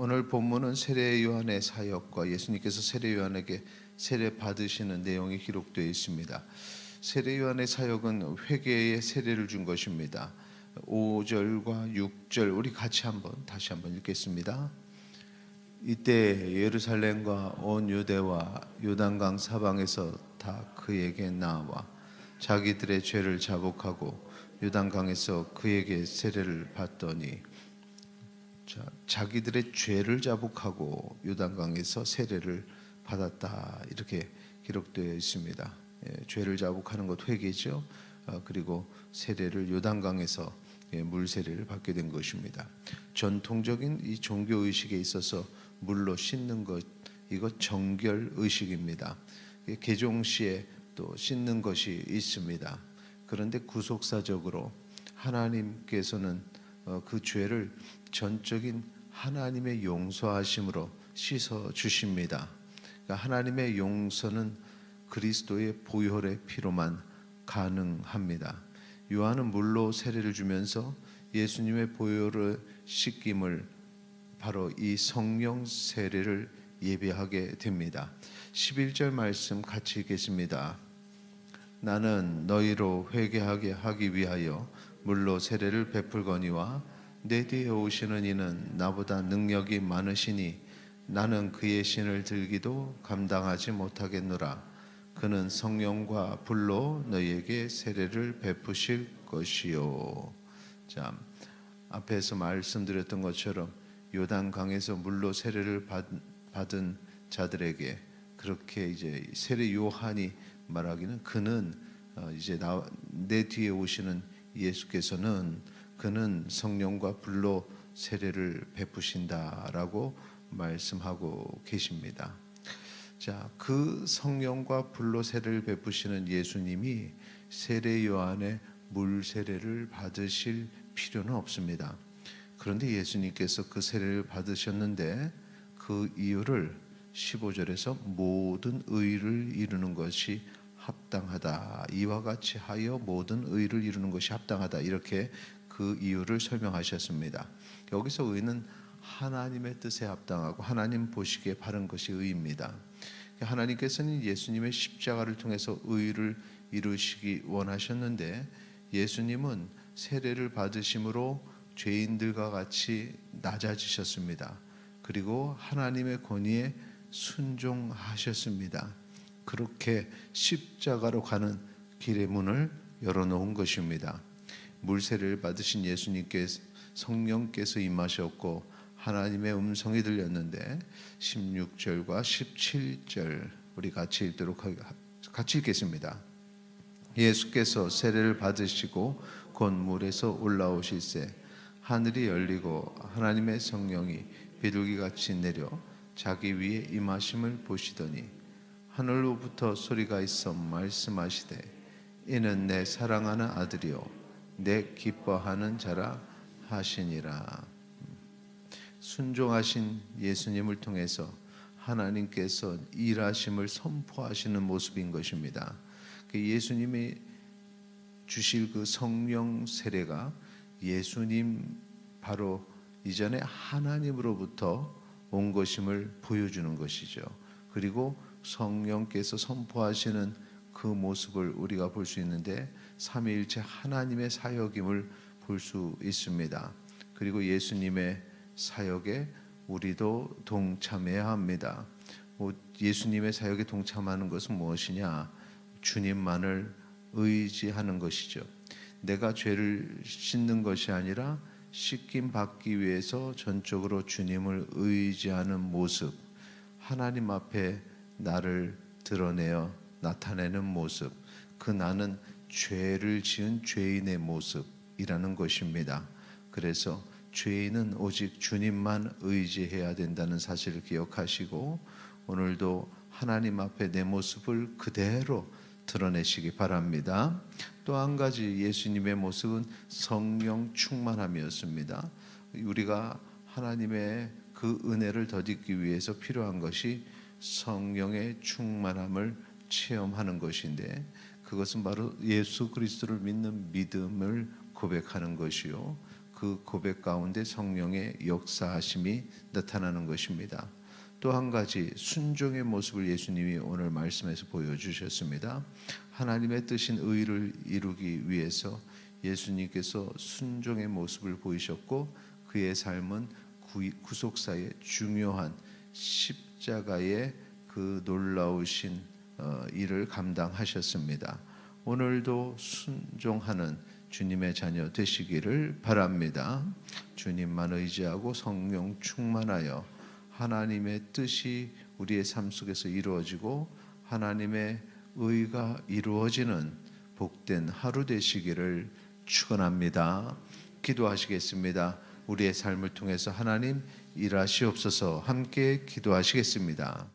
오늘 본문은 세례 요한의 사역과 예수님께서 세례 요한에게 세례 받으시는 내용이 기록되어 있습니다. 세례 요한의 사역은 회개의 세례를 준 것입니다. 5절과 6절 우리 같이 다시 한번 읽겠습니다. 이때 예루살렘과 온 유대와 요단강 사방에서 다 그에게 나와 자기들의 죄를 자복하고 요단강에서 그에게 세례를 받더니, 자기들의 죄를 자복하고 요단강에서 세례를 받았다, 이렇게 기록되어 있습니다. 죄를 자복하는 것 회개죠. 그리고 세례를 요단강에서 물 세례를 받게 된 것입니다. 전통적인 이 종교 의식에 있어서 물로 씻는 것, 이것 정결 의식입니다. 개종 시에 또 씻는 것이 있습니다. 그런데 구속사적으로 하나님께서는 그 죄를 전적인 하나님의 용서하심으로 씻어 주십니다. 그러니까 하나님의 용서는 그리스도의 보혈의 피로만 가능합니다. 요한은 물로 세례를 주면서 예수님의 보혈을 씻김을, 바로 이 성령 세례를 예배하게 됩니다. 11절 말씀 같이 읽겠습니다. 나는 너희로 회개하게 하기 위하여 물로 세례를 베풀거니와 내 뒤에 오시는 이는 나보다 능력이 많으시니 나는 그의 신을 들기도 감당하지 못하겠노라. 그는 성령과 불로 너희에게 세례를 베푸실 것이요. 자, 앞에서 말씀드렸던 것처럼 요단강에서 물로 세례를 받은 자들에게 그렇게 이제 세례 요한이 말하기는, 그는 이제 내 뒤에 오시는 예수께서는 그는 성령과 불로 세례를 베푸신다라고 말씀하고 계십니다. 자, 그 성령과 불로 세례를 베푸시는 예수님이 세례 요한의 물 세례를 받으실 필요는 없습니다. 그런데 예수님께서 그 세례를 받으셨는데 그 이유를 15절에서 모든 의를 이루는 것이 합당하다, 이와 같이 하여 모든 의를 이루는 것이 합당하다, 이렇게 그 이유를 설명하셨습니다. 여기서 의는 하나님의 뜻에 합당하고 하나님 보시기에 바른 것이 의입니다. 하나님께서는 예수님의 십자가를 통해서 의를 이루시기 원하셨는데, 예수님은 세례를 받으심으로 죄인들과 같이 낮아지셨습니다. 그리고 하나님의 권위에 순종하셨습니다. 그렇게 십자가로 가는 길의 문을 열어놓은 것입니다. 물세례를 받으신 예수님께서 성령께서 임하셨고 하나님의 음성이 들렸는데 16절과 17절 우리 같이 읽겠습니다. 예수께서 세례를 받으시고 곧 물에서 올라오실새 하늘이 열리고 하나님의 성령이 비둘기같이 내려 자기 위에 임하심을 보시더니 하늘로부터 소리가 있어 말씀하시되 이는 내 사랑하는 아들이요 내 기뻐하는 자라 하시니라. 순종하신 예수님을 통해서 하나님께서 일하심을 선포하시는 모습인 것입니다. 예수님이 주실 그 성령 세례가 예수님 바로 이전에 하나님으로부터 온 것임을 보여주는 것이죠. 그리고 성령께서 선포하시는 그 모습을 우리가 볼 수 있는데 삼위일체 하나님의 사역임을 볼 수 있습니다. 그리고 예수님의 사역에 우리도 동참해야 합니다. 예수님의 사역에 동참하는 것은 무엇이냐? 주님만을 의지하는 것이죠. 내가 죄를 씻는 것이 아니라 씻김 받기 위해서 전적으로 주님을 의지하는 모습, 하나님 앞에 나를 드러내어 나타내는 모습, 그 나는 죄를 지은 죄인의 모습이라는 것입니다. 그래서 죄인은 오직 주님만 의지해야 된다는 사실을 기억하시고 오늘도 하나님 앞에 내 모습을 그대로 드러내시기 바랍니다. 또 한 가지 예수님의 모습은 성령 충만함이었습니다. 우리가 하나님의 그 은혜를 덧입기 위해서 필요한 것이 성령의 충만함을 체험하는 것인데, 그것은 바로 예수 그리스도를 믿는 믿음을 고백하는 것이요, 그 고백 가운데 성령의 역사하심이 나타나는 것입니다. 또 한 가지 순종의 모습을 예수님이 오늘 말씀에서 보여주셨습니다. 하나님의 뜻인 의를 이루기 위해서 예수님께서 순종의 모습을 보이셨고 그의 삶은 구속사의 중요한 십자가의 그 놀라우신 일을 감당하셨습니다. 오늘도 순종하는 주님의 자녀 되시기를 바랍니다. 주님만 의지하고 성령 충만하여 하나님의 뜻이 우리의 삶 속에서 이루어지고 하나님의 의가 이루어지는 복된 하루 되시기를 축원합니다. 기도하시겠습니다. 우리의 삶을 통해서 하나님 일하시옵소서. 함께 기도하시겠습니다.